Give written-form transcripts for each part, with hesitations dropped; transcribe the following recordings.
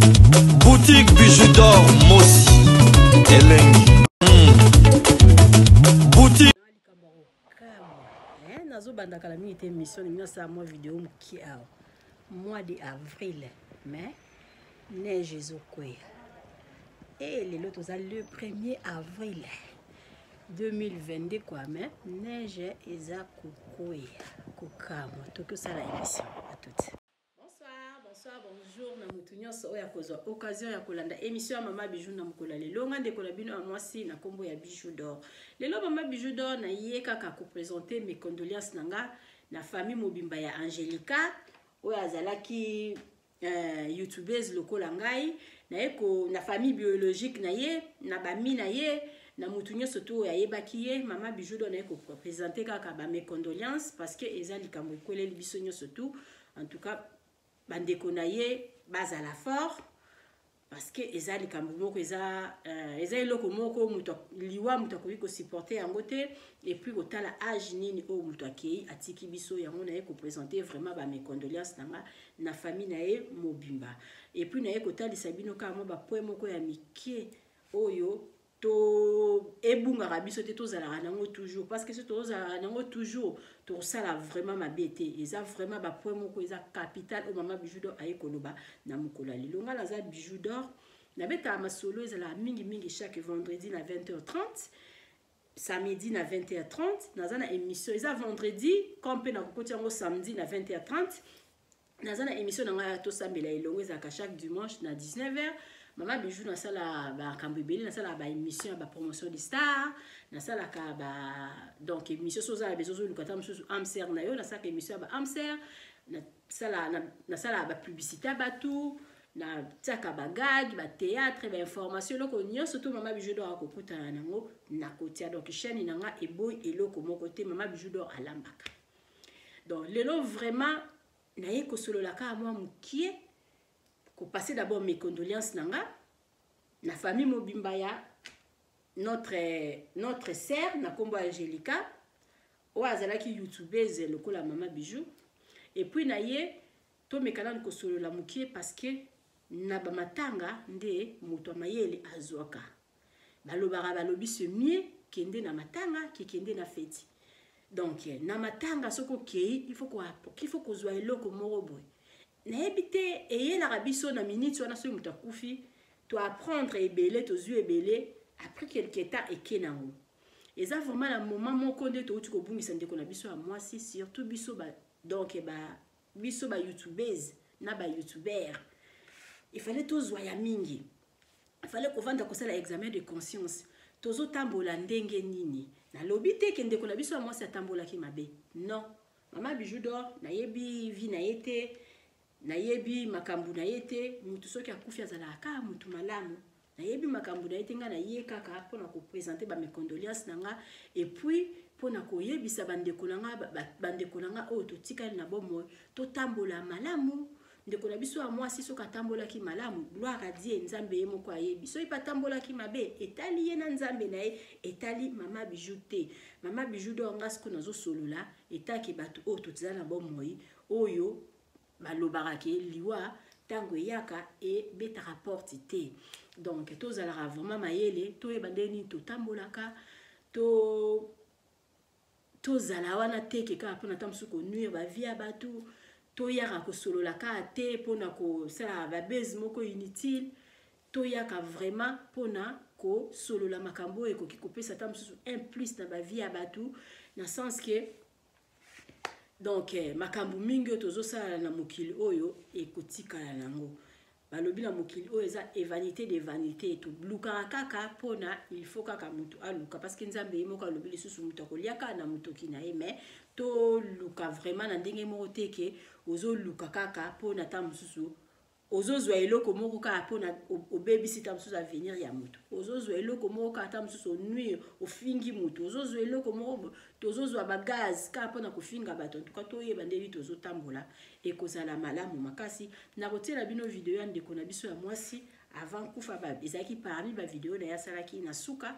Boutique bijoux d'or Mosi Elengi. Boutique nazo banda kala mingi te mission ni sa moi vidéo qui a mois d'avril mais neige ezokwea et lelo toza le 1er avril 2022 quoi mais neige eza kokwea kokama tokosala émission à toutes. Bonsoir, bonjour, na mutunyoso oya kozwa occasion ya kolanda émission ya Mama Bijou na mkola lelo ngande kola bino ya mwasi na kombo ya Bijou d'or. Lelo Mama Bijou d'or na ye kaka ko présenter mes condoléances nanga na famille mobimba ya Angelica oya azalaki youtubeuse lokola ngai na ye ko na famille biologique na ye na bami na ye na mutunyoso to ya yebaki ye Mama Bijou d'or na ye ko présenter kaka ba mes condoléances parce que eza likambo ekweleli biso nyoso tout en tout cas bandeko na ye bazala fort parce que eza likambo moko eza eloko moko muto liwa muto akoki ko supporter yango te et puis kotala âge nini o muto akei atiki biso yango na ye ko présenter vraiment ba mes condoléances nanga na famille na ye mobimba et puis na ye kotalisa bino ka mo ba point moko ya mikie oyo to ebungaka biso te tozalaka nango toujours parce que si tozalaka nango toujours tosala vraiment mabete eza vraiment ba point moko eza capital o Mama Bijou d'or aye koloba na mokolo lelo nga naza Bijou d'or na beta masolo ezala mingi chaque vendredi na 20h30 samedi na 20h30 naza na émission eza vendredi comme pe na kokoti yango samedi na 20h30 naza na émission nanga to sambela elongo ezaka chaque dimanche na 19h. Mama Bijou na sala ba kambebeli na sala ba émission ba promotion de star na sala ka ba donc émission soza bezozo lukata msusu amser na yo na sala émission ba amser na sala ba publicité batu na tsaka ba gag ba théâtre ba information loko nyonso to Mama Bijou d'or akokuta nango na kotia donc chaîne nanga eboy eloko moko te Mama Bijou d'or alambaka donc lelo vraiment na ye ko solo la ka moi mukie ko passer d'abord mes condoléances nanga na famille mobimba ya notre sœur na kombo Angelica o azalaki youtubeuse lokola Mama Bijou et puis na ye to mekana ko solo la mukie parce que na ba matanga nde moto mayele azwaka balobara balobi se mie kende na matanga ki kende na feti donc na matanga soko kei il faut ko zwa eloko moko boy na ebité et la rabiso na minute wana so muta kufi to apprendre ebele to zu ebele après quelque temps et kenango eza vraiment la moment moko nde to uti ko bungisa ndeko na biso ya mwasi surtout biso ba donc biso ba youtubeuse na ba youtuber il fallait to zwa ya mingi il fallait ko vanda ko sala examen de conscience tozo tambola ndenge nini na lobité ke ndeko na biso ya mwasi atambola ki mabe non Mama Bijou d'or na yebi vi na yete na yebi makambu na yete mutu soki akufi azalaka mutu malamu na yebi makambu na yete nga na ye kaka pona ko présenter ba mes condoléances nanga et puis pona ko yebisa bandeko nanga o to tikali na bomo to tambola malamu ndeko na biso ya mwasi soka tambola ki malamu gloire à Dieu nzambe ye moko ayebi so ipa tambola ki mabe etali ye na nzambe na ye etali Mama Bijou te Mama Bijou d'or ngasko nazo solola etaki bato o to tizala bomo oyo balobaka liwa tango yaka et beta rapport te donc tozalaka vraiment mayele to ebandeni to tambolaka to zala wana te ke ka pona tamsu ko nuire ba via batu to yaka ko solola ka te pona ko sala ba base moko inutile to yaka vraiment pona ko solola makambo e ko ki kopesa tamsu un plus na ba via batu na sens que donc makambu mingi tozo sala na mokili oyo ekotikala nango balobi na mokili oyo eza vanité de vanité to luka kaka pona il faut kaka mutu aluka parce que nzambe yemoko alobi lisusu mutu akoliaka na mutoki na ye mais to luka vraiment na ndenge moko te ke ozo luka kaka pona ta mususu ozozwa eloko moko kaka pona obebisi ta mususu avenir ya mutu ozozwa eloko moko kaka ta mususu nuire ofingi mutu ozozwa eloko moko tozozwa ba gaz kaka pona kofinga bato tuka toyeba ndeli tozotambola ekozala malamu makasi na kotiela bino video ya ndeko na biso ya mwasi avant kufa ba ezaki parmi ba video na yasalaki na suka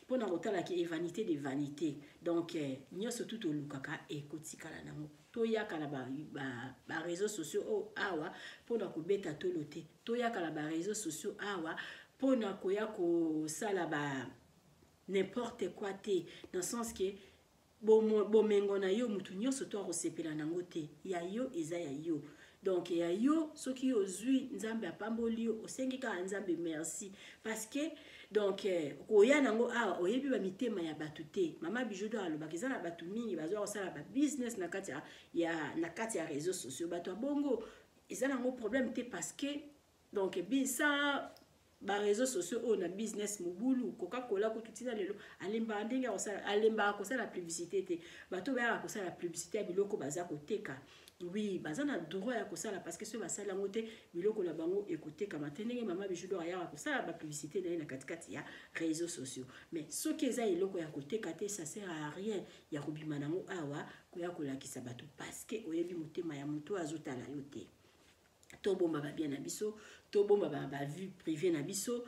pona kotala ki vanité de vanité donc nyoso tout olukaka ekotikala nango toyaka na ba réseaux sociaux o awa pona ko beta tolo te toyaka na ba réseaux sociaux awa pona ko ya ko sala ba n'importe quoi te dans le sens que bomengo na yo mutu nyonso to akosepela nango te ya yo eza ya yo. Donc ya yo soki ozwi nzambe apamboli yo osengi kaka nzambe merci parce que donc koya nango awa oyebi ba mitema ya batu te. Mama Bijou do alobaki eza na batu mingi bazwa kosala ba business na kati ya réseaux sociaux bato bongo eza nango problème te parce que donc bisa ba réseaux sociaux on a business mobulu Coca-Cola ko tutina lelo alemba ndenge kosala alemba kosala publicité te bato ba kosala publicité biloko baza koteka. Oui, bazana droit ya kosala parce que ce basala ngote biloko na bango écouter kama tenenge Mama Bijou do ya kosala ba publicité na katikati ya réseaux sociaux. Mais ce qui est eloko ya koteka te ça sert à rien ya kobima nango awa ko ya kolakisa bato parce que oyebi motema ya moto azotala yo te. To bomba ba bien na biso, to bomba ba vue privée na biso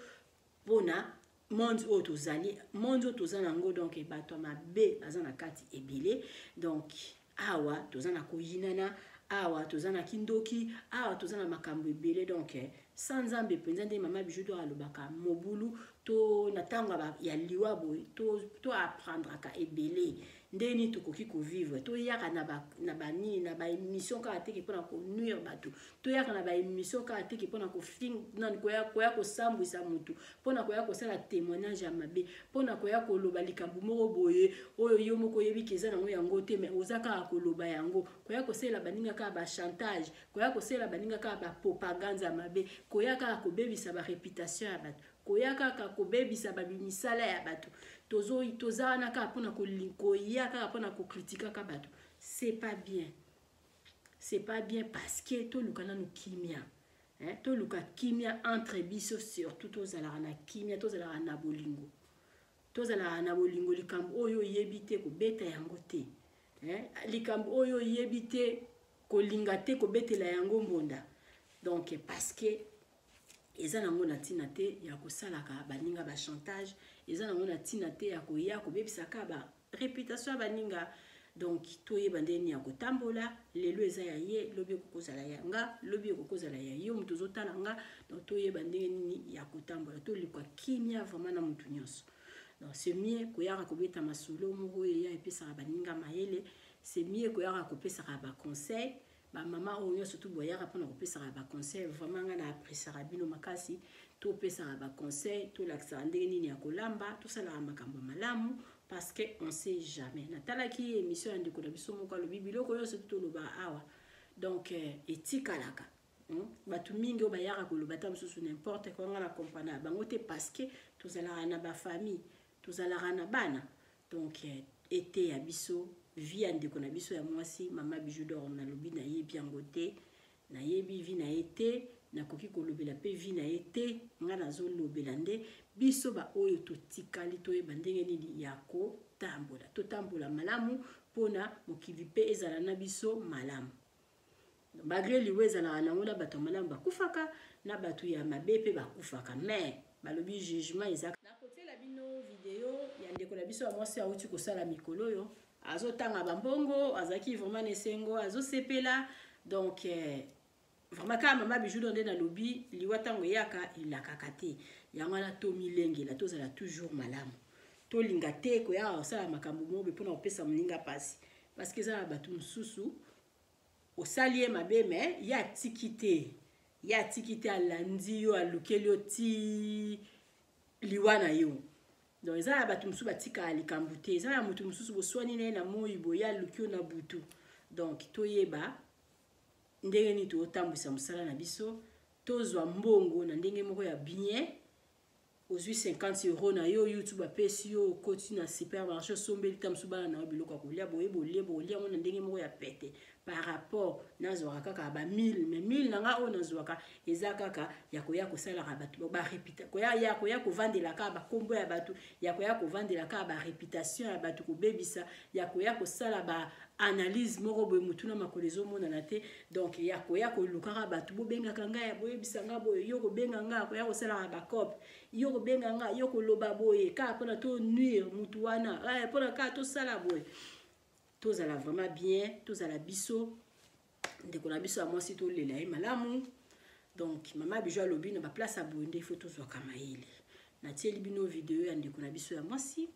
pona monde otozali nango donc bato mabe bazana kati ebele donc awa tozana koyinana awa tozana kindoki awa tozana makambo ebele donc sans nzambe penza nde Mama Bijou do alobaka mobulu to natanga ya liwa boy to apprendre ka ebele ndeni tokoki ko vivre to yaka na ba émission ka ateki pona ko nuire bato to yaka na ba émission ka ateki pona ko fing nan ko ya ko sambwisa mutu pona ko ya ko sala témoignage ya mabe pona ko ya ko loba likambu moko boye oyo yo moko yebi keza nango yango te mais ozaka ko loba yango ko ya ko sela baninga ka ba chantage ko ya ko sela baninga ka ba propagande ya mabe ko ya ka ko bebisa ba réputation ya bato ko ya ka ko bebisa ba bimisala ya bato tozana ka pona ko yaka pona ko critiquer ka bato c'est pas bien parce que to lukana no kimia to luka kimia entre biso surtout tozala na kimia tozala na bolingo likambo oyo yebite ko beta yango te likambo oyo yebite ko linga te ko betela yango mbonda donc parce que eza nango na tina te ya kosalaka baninga ba chantage eza nango na tina te ya koya ko bebisaka ba réputation baninga donc toyeba ndeni ya kotambola lelo eza ya ye lobi kokozala ya nga lobi kokozala ya yo mutu zotala nga donc toyeba ndeni ya kotambola to likwa kimia vraiment na mutu nyonso. Donc c'est mieux koyaka kobeta masolo moko ya epesaka baninga mayele c'est mieux koyaka kopesaka ba conseil ba mama oyo surtout boyaka pona kopesaka ba conseil vraiment nga na appréciera bino makasi to pesaka ba conseil to lakisa ndenge nini ya kolamba to sala makambo malamu parce que on sait jamais natala ki émission ndeko na biso moko lo bibiloko yo surtout lo ba awa donc etikalaka batu mingi obayaka koloba ta mususu n'importe quoi nga na comprendre bango te parce que tozala na ba famille tozala na bana donc été ya biso vie ya ndeko na biso ya mwasi Mama Bijou do na lobi na yebi yango te na yebi vie na été na koki kolobela pe vie na été nga nazo lobela nde biso ba oyo totikali toyeba ndenge nini ya kotambola totambola malamu pona mokili pe ezala na biso malamu malgré liwe ezala nango na bato malamu bakufaka na bato ya mabe pe bakufaka mais balobi jugement ezaka na kotela bino video ya ndeko na biso ya mwasi auti kosala mikolo yo azotanga bambongo azaki vraiment nesengo azosepela donc vraiment ka Mama Bijou donde na lobi liwa tango yaka ilakaka te yango na to milengela tozala toujours malamu to linga te ko ya osala makambo mobe pona opesa mninga pasi parce que ça batu mususu osaliye mabe mais ya tikite alandi yo alukeli yo ti liwa na yo donc eza batu mususu batika likambo te eza ya mutu mususu boswani ne na moyi boya lukio na butu donc toyeba ndenge ni totambwisa musala na biso tozwa mbongo na ndenge moko ya bien ozwi 50 € na yo YouTube apesi yo koti na supermarché sombeli tamsuba na biloko kolia bolia na ndenge moko ya pete par rapport nazwa kaka ba 1000 mais 1000 nanga o nazwa ka eza kaka ya koya kosala ka batu ba répita koya ko vandela ka ba kombo ya batu ya koya ko vandela ka ba réputation ya batu ko bebisa ya koya kosala ba analyse moko boye mutuna makolezo mona na te donc ya koya ko lukaka batu bo benga kanga ya boye bisanga boye yo ko benga nga koya kosala ba cop yo ko benga nga yo ko loba boye ka pona to nuire mutu wana pona ka to sala boye tozala vraiment bien, tozala biso ndeko na biso ya mwasi tolela ye malamu. Donc mama Bijou alobi na ba place à bonde il faut tozwaka mayele. Natieli bino video ya ndeko na biso ya mwasi.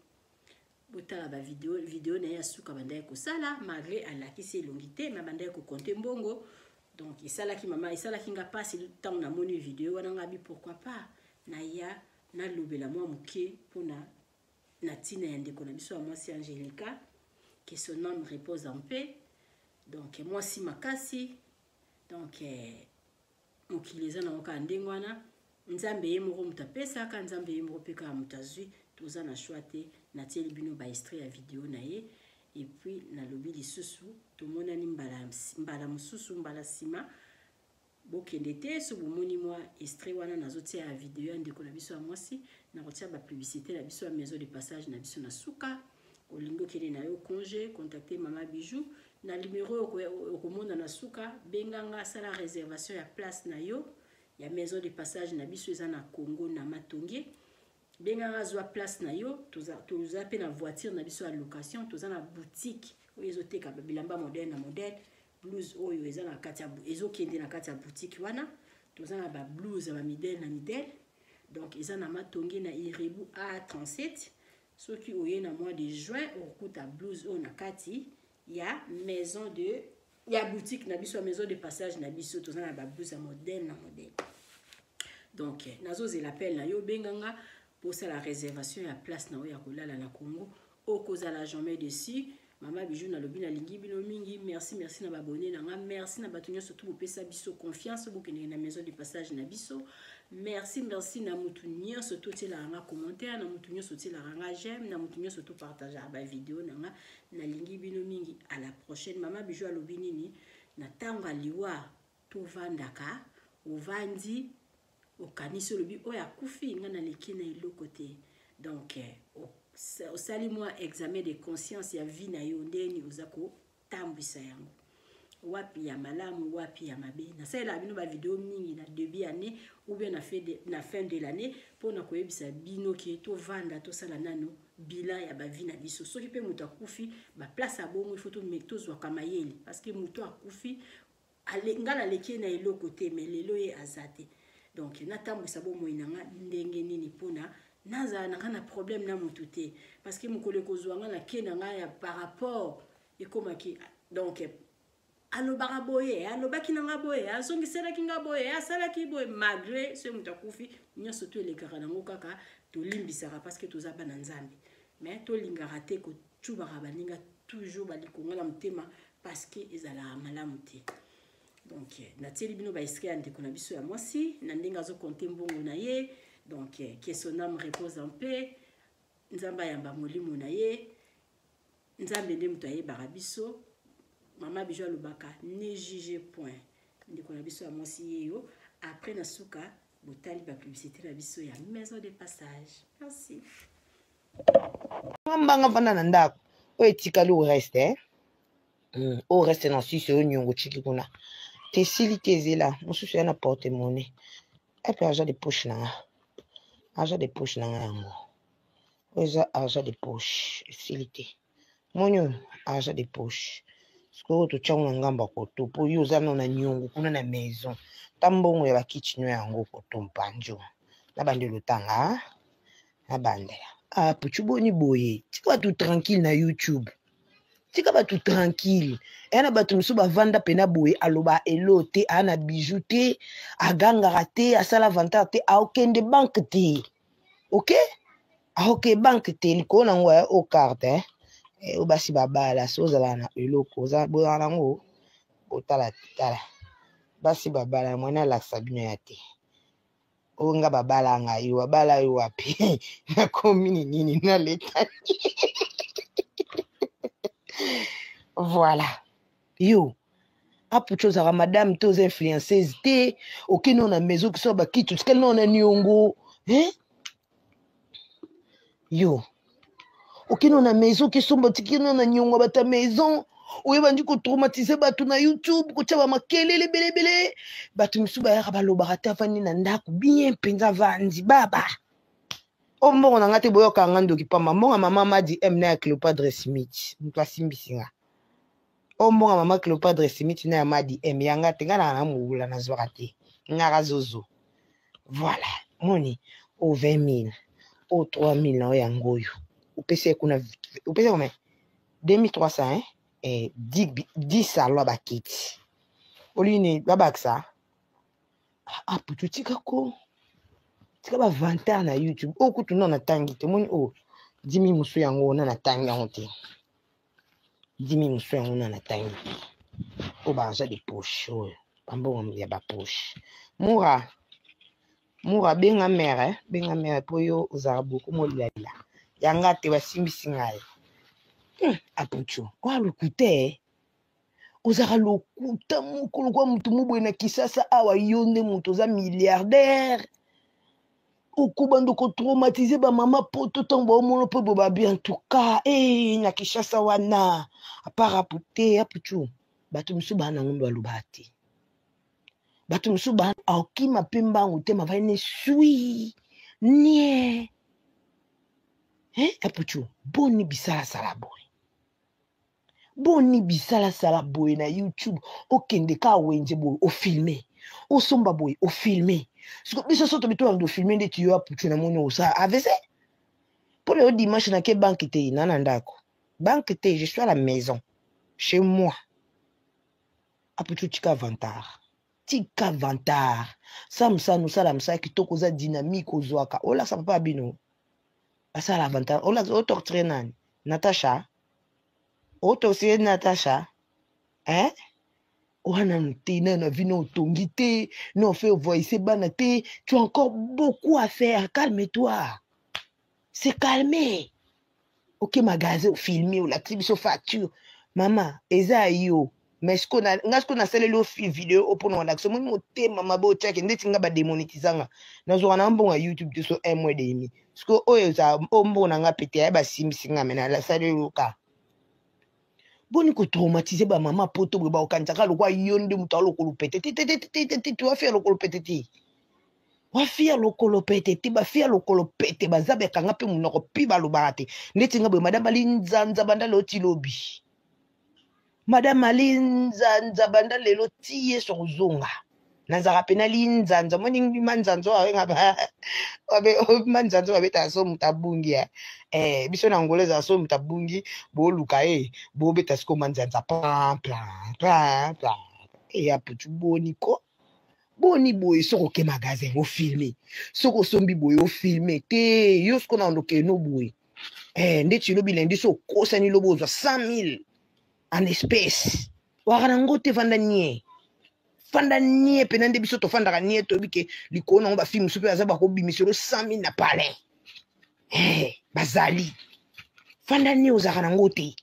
Botala ba video na ya suka banda ko sala malgré alakisi elongi te ma banda ko compter mbongo. Donc isalaki mama isalaki nga passe le temps na moni video wana ngabi pourquoi pas na ya na lobela mwa muke pona na tina ya ndeko na biso ya mwasi Angelica, que son âme repose en paix. Donc moi si makasi donc mokileza na oka ndengwana nzambe ye moko mutapesa ka nzambe ye moko peka mutazwi toza na choite na tieli bino ba extrait ya video na ye et puis na lobi lisusu to monani mbala mususu mbala sima bokende te so bomoni mwa extrait wana nazotia ya video ya ndeko na biso ya mwasi na kotia ba publicité na biso ya maison de passage na biso na suka olingo kele na yo congé contacter mama Bijou na numéro okomona na suka benganga sala réservation ya place na yo ya maison de passage na biso eza na Congo na Matonge benganga zwa place na yo toza pe na voiture na biso ya location toza na boutique oyo ezoteka bilamba modèle na modèle blouse oyo eza na kati ya ezokende na kati ya boutique wana toza na ba blouse ba midèle na midèle donc eza na Matonge na Irebu A37 soki oye na mois de juin okuta blouse oyo na kati ya maison de ya boutique na biso maison de passage na biso toza na ba blouse modèle na modèle. Donc nazo l'appel na yo benganga pour ça la réservation ya place na ya kolala na Congo okozala jamais dessus. Mama Bijou na lobi na lingi bino mingi merci na babonné na nga merci na batunyo surtout bopesa biso confiance bokende na maison de passage na biso merci na mutunyo surtout tela nga commentaire na mutunyo surtout la nga j'aime na mutunyo surtout partager ba vidéo na nga na lingi bino mingi. À la prochaine. Mama Bijou alobi nini na tanga liwa to vandaka ovandi okaniso lobi oya kufi nga na lekina iloko te. Donc au sali moi examen de conscience ya vie na yo ndeni ozako tambwisa yango wapi ya malamu wapi ya mabe na sala bino ba vidéo mingi na début année ou bien na fin de l'année pour na koyebisa bino ki to vanda to sala nano bilan ya ba vie na biso soki pe muto akufi ba place a bongo il faut to mekto zwa kamayeli parce que muto akufi ale ngala leki na iloko te mais lelo ye azate. Donc na tambwisa bo moinanga ndenge nini pona naza na kana problème na mutu te parce que mukole kozwanga na kenanga ya par rapport et comme qui donc alobaka boye alobaki nanga boye azongiselaki nga boye asalaki boye malgré ce mutu akufi nyonso to elekaka nango kaka tolimbisaka parce que toza bana nzambe mais tolingaka te kotubaka baninga toujours balikonga na motema parce que ezalaka malamu te. Donc natieli bino ba extrait ya ndeko na biso ya mwasi na ndenge azokonte mbongo na ye. Donc que son âme repose en paix. Nzamba yamba molimo na ye. Nzambe nde mutu ayebaka biso. Mama Bijou alobaka ne juge point. Ndeko na biso ya mwasi yeyo. Après na suka botali ba publicité na biso ya maison de passage. Merci. Mbanga vana na ndako. O etikali o reste o reste na sisi o nyongo chiki kuna. Te sili tezela. Mosusu ya na porte-monnaie. Epe argent de poche na nga. Argent de poche na nga yango. Oza argent de poche. Silité. Monyo argent de poche. Siko to changu na ngamba koto. Po yoza na nyongo kuna na maison. Tambongo ya bakichinyo yango koto mpanjo. Na bande lotanga. Na bande. Ah, puchubo ni boye. Tika batu tranquille na YouTube. Tika batu tranquille. Ena batu musu bavanda pena boye aloba elote ana bijou te agangara te asala vanta te aokende banque te. OK? Aoke banque te liko na ngwa o carte o basi babala sozala na eloko za boya nango otala tala. Basi babala mwana la sabino ya te. O nga babala nga yo babala yo wapi na komini nini na leta. Voilà. Yo, apucho za madame toz influenceuse te, ok non na maison qui soit bakitu, quel non na nyongo, hein? Yo. Ok non na maison qui sont batiki non na nyongo bata maison, oye bandi ko traumatiser batu na YouTube, ko tshaba makelele belebele, batu misuba ya baloba rata vani na ndako bien penza vanzi baba. O mbongo na ngate boyoka ngando ki pamba mbonga mama madi emna ya Cléopâtre Smith, mtwa simbisinga. Ombonga mama Cléopâtre Simiti na Madi yanga tenga na mula na zwakate ngara zozo. Voilà, moni au 20 000 au 3 000 na yangoyo. Upese kuna upese comme 2300 hein 10 salwa bakiti. Oline babaksa. Ah putu tika ko. Tika ba 20 na YouTube. O kutu na tangi te moni o 10 000 musu yango na tangi honte. 10 000 musu yango na tangi. O banja de poche o. Pambo ya ba poche. Mura benga mere po yo ozara beaucoup molila. Yanga te basimbisi ngai. Apucho, kwa lukute. Ozara lokuta mukolo kwa mutu mubwe na Kisasa awa yonde mutu za milliardaire. Okubando ko traumatiser ba mama poto tango mono po ba bien en tout cas na Kisasa wana. Aparapute apucho. Batu musuba na ngombe walubati. Batu musuba aokima pemba ngote mavaine sui. Nie. Apucho, boni bisala sala boy. Boni bisala sala boy na YouTube. Okende ka wenje boy, o filmer. O somba boy, o filmer. Parce que biso soto bitu ando filmer de tuyo apucho na mono sa avese. Pour le dimanche na ke banque te nana ndako. Banque te, je suis à la maison. Chez moi. Apucho tika vantar. Tika vantar. Samsa nous salamsa ki toko za dynamique ozwaka. Ola sa papa bino. Asa la vantar. Ola auto traînant. Natacha. Auto c'est Natacha. Hein? Oana nte na vino tongite. Non fait voice banate. Tu as encore beaucoup à faire. Calme-toi. C'est calmé. Ok magasin au filmer ou la tribu facture. Maman, eza yo. Mais ce qu'on a salé le vidéo pour nous en action, mon thème maman bo check ndeti nga ba démonétisanga. Nazo na mbonga YouTube de so 1 mois et demi. Parce que oyo za mbona nga pété ba simsinga mena la salé loka. Boni ko traumatiser ba mama poto ba okantaka lokwa yonde mutalo ko lupete. Tu vas faire le kolopete. Wa faire le kolopete, ba faire le kolopete ba zabe kanga pe munoko piba lubate. Ndeti nga bo madame linzanza banda loti lobi. Madame Alinza nzabanda lelo tiye sokuzonga. Nanzaka pena linzanza moni manzanzo awenga ba. Wabe manzanzo wabeta so mutabungi biso na ngoleza so mutabungi bo luka bo beta sko manzanza plan. Apuchu boni ko. Boni boy soko ke magasin o filmer. Soko sombi boy o filmer te yo sko na ndoke no boy. Ndeti lobi lendi so kosa ni lobo za 100 000. En espèce. Warango te fanda nie penande biso to fanda nie to bike likona ba film super azaba ko bimisoro 100 000 na palais. Bazali. Fanda nie ozaka ngote.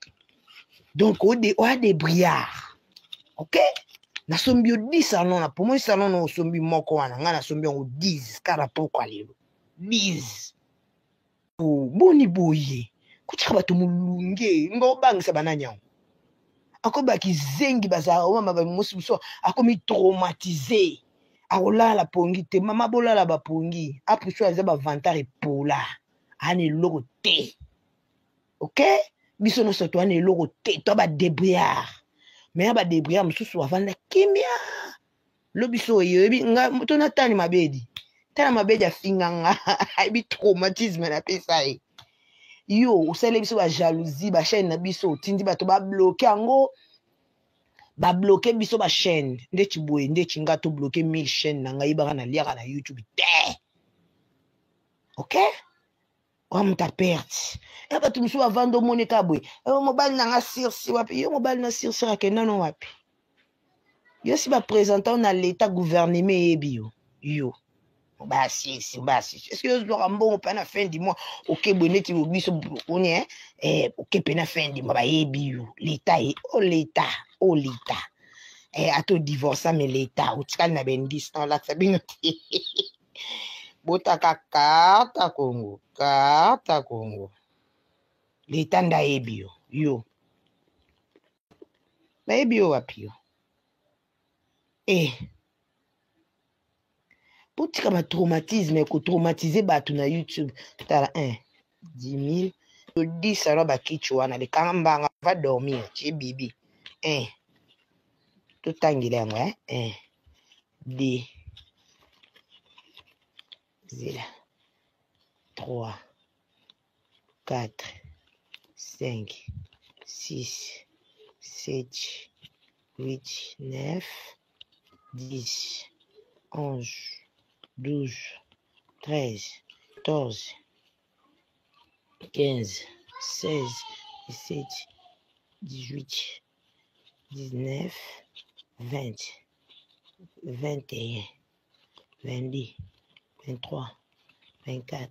Donc o de briard. OK? Na sombio 10 salon na pour moi salon no sombi moko wana nga na sombio 10 kara poko lelo. 10. Boni boye. Kuchika batu mulunge ngo bangisa bananya. Akoba kizengi baza mama ba mususo akomi traumatisé akolala pongi te mama bolala ba pongi apuso aza ba vantare pola ani logo te. OK biso no soto ani logo te to ba débrouillard mais ba débrouillard mususo avanda kimia lo biso yebi nga to na tani mabedi afinganga bi traumatisme na pesa yo usele biso ba jalousie ba chaîne na biso tindi bato ba bloquer ango ba bloquer biso ba chaîne ndeti boye ndeti ngato bloquer 1000 chaînes na ngai baka na liaka na YouTube te. OK wa muta perte bato muso avando monika boye mobile na nga sirsi wapi yo mobile na sirsi akenda no wapi yo si ba présentant na l'état gouvernement ebio yo basi est-ce que je dois bon pendant fin du mois OK boneti biso on OK pendant fin du mois ba ebio l'état l'état ato divorce mais l'état utikali na bendis on la sabino botaka carte Congo l'état nda ebio yo ba ebio wapi yo Potika ma traumatisme ko traumatiser batu na YouTube tala 10 000 10 alors ba kichwa na le kambanga va dormir chez bibi 1. Totangile yango, 1, 2, 3, 4, 5, 6, 7, 8, 9, 10, 11, 12, 13, 14, 15, 16, 17, 18, 19, 20, 21, 22, 23, 24,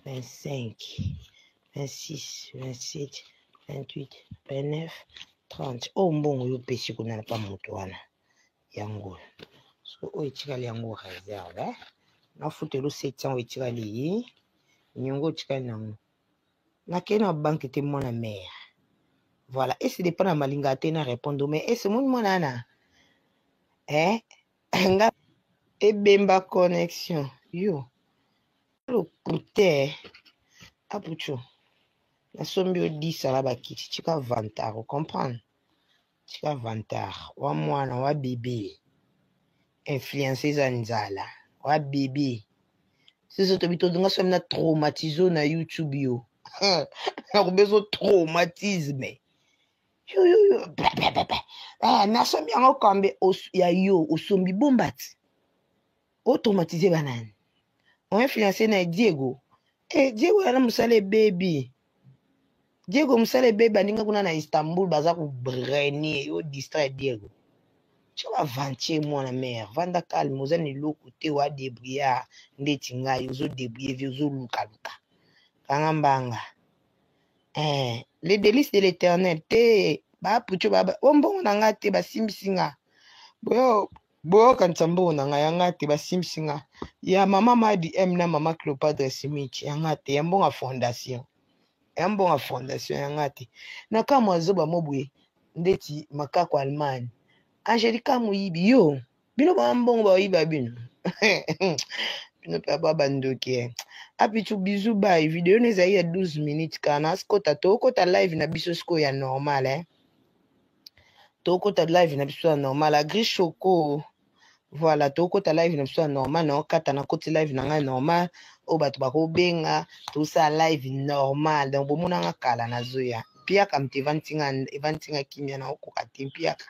25, 26, 27, 28, 29, 30. Oh, mbongo yo pesi kuna pa moto wana. Yango. So, o etikali yango réserve. Na futelo 700 o etikali. Nyongo etikali nango. Na kena banque te mona mère. Voilà. Et c'est dépend na malinga te na répondre. Mais et c'est mon monana. Nga ebemba connexion. Yo. Le côté. Apucho. Na sombi o 10 ala bakiti. Tika vantar. Comprendre? Tika vantar. Wa mwana wa bébé. Influencer za nzala. Wa bébé. C'est ça, tu as na traumatisé na YouTube yo. Na besoin traumatisme. Yo. Na sombi yango kambe ya yo osombi bombati. O traumatisé banane. On influencer na Diego. Diego yana musale baby. Diego musale baby aninga kuna na Istanbul baza ku brainer yo distrait Diego. Tu vas vanter moi la mère. Vanda calme, vous avez le côté wa débrouiller ndeti ngai ozo débrouiller ozo luka. Kangambanga. Les délices de l'Éternel te ba pucho baba ombo nanga te ba simsinga. Boyo kantambo nanga yanga te ba simsinga. Ya mama Madi M na mama Cléopâtre Smith yanga te yambonga fondation. Yambonga fondation yanga te. Na kama zoba mobwe ndeti makako Allemagne. Angelica Muibi yo bino bambongo ba yiba bino bino pa baba ndoke apichu bizu ba video neza ya 12 minutes kana skota to kota live na biso sko ya normal to kota live na biso ya normal agri choco voilà to kota live na biso ya normal na kata na koti live na nga normal o bato bako benga to sa live normal donc bomona nga kala na zoya pia kam te evantinga kimia na okoka tempiaka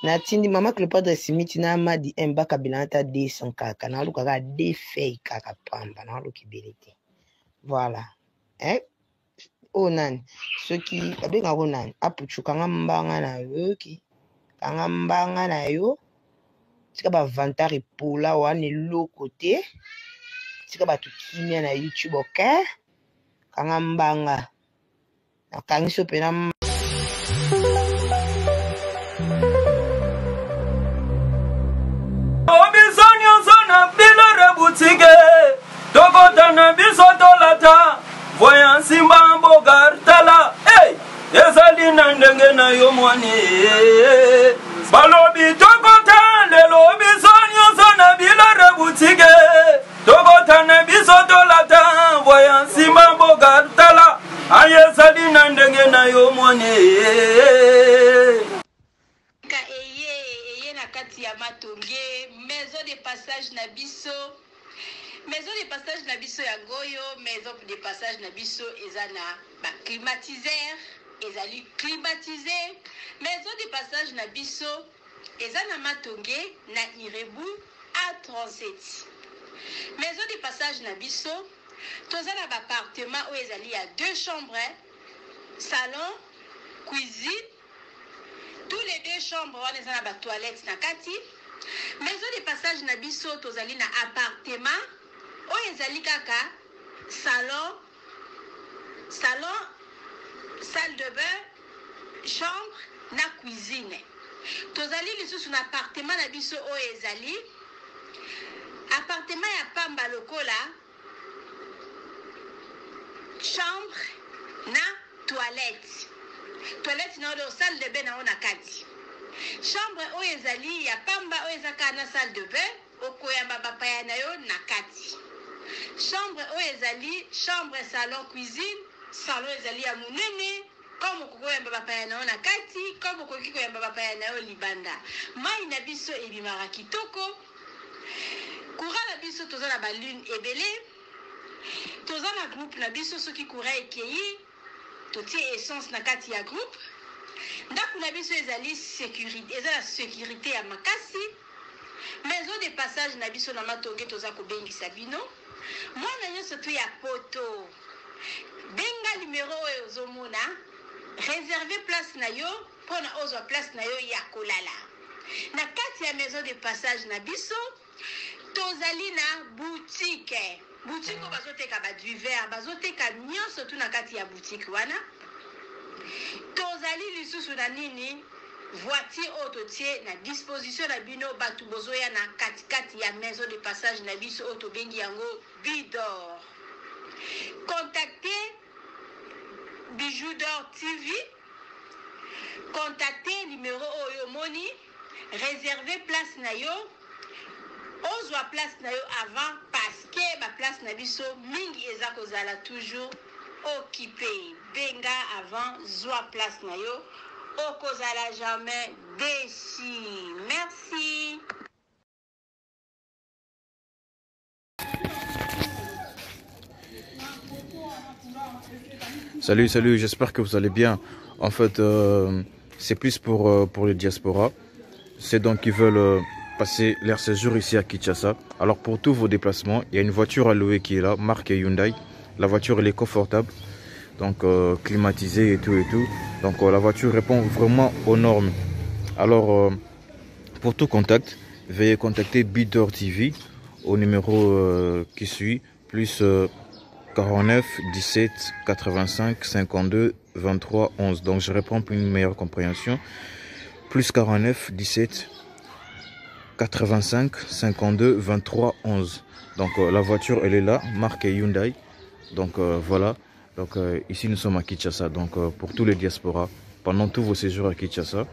na tindi mama Cléopâtre Smith na Madi Mba kabilanta 200 kaka na luka ka de fake kaka pamba na luki belete voilà o nani soki abenga ko nani apuchu kanga mbanga na yo ki kanga mbanga na yo tika ba vantari pola wane lo côté tika ba tukimia na YouTube okay kanga mbanga na kangiso pena Tokotana bisotolata voyant simba mbogartala ezali na ndenge na yo mwani balobi tokota lelo bisonyo sona bilore butike tokotana bisotolata voyant simba mbogartala ezali na ndenge na yo mwani eye na kati ya matonge maison de passage na biso. Maison de passage na biso ya goyo, maison de passage na biso ezana ba climatiseur, ezali climatisé. Maison de passage na biso ezana matonge na Irebu A37. Maison de passage na biso tozana ba appartement où ezali ya 2 chambres, salon, cuisine. Tous les 2 chambres wana ezana ba toilette na kati. Maison de passage na biso tozali na appartement oyo ezali kaka salon, salle de bain, chambre na cuisine. Tozali lisusu na appartement na biso oyo ezali appartement ya pamba lokola chambre na toilette. Toilette na oyo salle de bain na ona kati. Chambre oyo ezali ya pamba oyo ezaka na salle de bain okoyamba bapaya na yo na kati. Chambre oyo ezali chambre salon cuisine, salon ezali ya munene, comme kokoyamba bapaya na yo na kati comme okoki koyamba bapaya na yo libanda mai na biso ebimaka kitoko courant na biso toza na balune ebele toza na groupe na biso soki courant ekei totie essence na kati ya groupe ndako na biso ezali sécurité eza na sécurité ya makasi maison de passage na biso na matonge toza kobengisa bino mwana nyonso to ya poto benga numéro oyo ozomona réserver place na yo mpona ozwa place na yo ya kolala na kati ya maison de passage na biso tozali na boutique oyo bazoteka baduver bazoteka nyonso tu na kati ya boutique wana tozali lisusu na nini voiture oyo totie na disposition na bino bato bozoya na katikati ya maison de passage na biso oyo tobengi yango Bidor. Contactez Bijou d'Or TV, contactez numéro oyo moni, réservez place na yo, ozwa place na yo avant parce que ba place na biso mingi eza kozala toujours occupé. Benga avant zwa place na yo, okozala jamais déçu. Merci. Salut, j'espère que vous allez bien. En fait, c'est plus pour les diasporas. C'est donc qui veulent passer leur séjour ici à Kinshasa. Alors pour tous vos déplacements, il y a une voiture à louer qui est là, marque Hyundai. La voiture elle est confortable, donc climatisée et tout. Donc la voiture répond vraiment aux normes. Alors pour tout contact, veuillez contacter Bidor TV au numéro qui suit, plus 49 17 85 52 23 11. Donc je réponds pour une meilleure compréhension. Plus 49 17 85 52 23 11. Donc la voiture elle est là, marque Hyundai. Donc voilà. Donc ici nous sommes à Kinshasa. Donc pour tous les diasporas, pendant tous vos séjours à Kinshasa,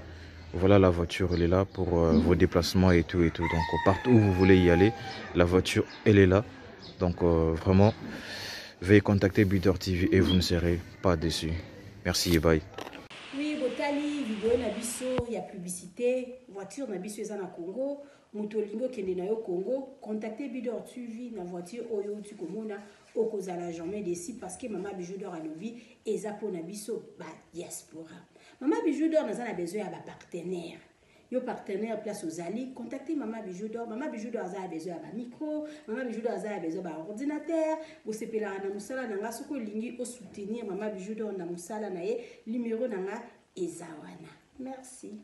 voilà la voiture elle est là pour vos déplacements et tout. Donc partout où vous voulez y aller, la voiture elle est là. Donc vraiment, veuillez contacter Bidor TV et vous ne serez pas déçus. Merci et bye. Oui, botali vidéo na biso ya publicité, voiture na biso eza na Congo, mutolingo kende na yo Congo, contactez Bidor TV na voiture oyo tu komona okozala jamais déçu parce que Maman Bijou d'Or alobi eza po na biso ba diaspora. Maman Bijou d'Or naza na besoin ya ba partenaire. Yo partenaire place aux alliés, contactez Maman Bijou d'Or. Maman Bijou d'Or a besoin d'un micro, Maman Bijou d'Or a besoin d'un ordinateur. Vous sepez la na musala nanga soko lingi au soutenir Maman Bijou d'Or na musala na ye numéro nanga ezawana. Merci.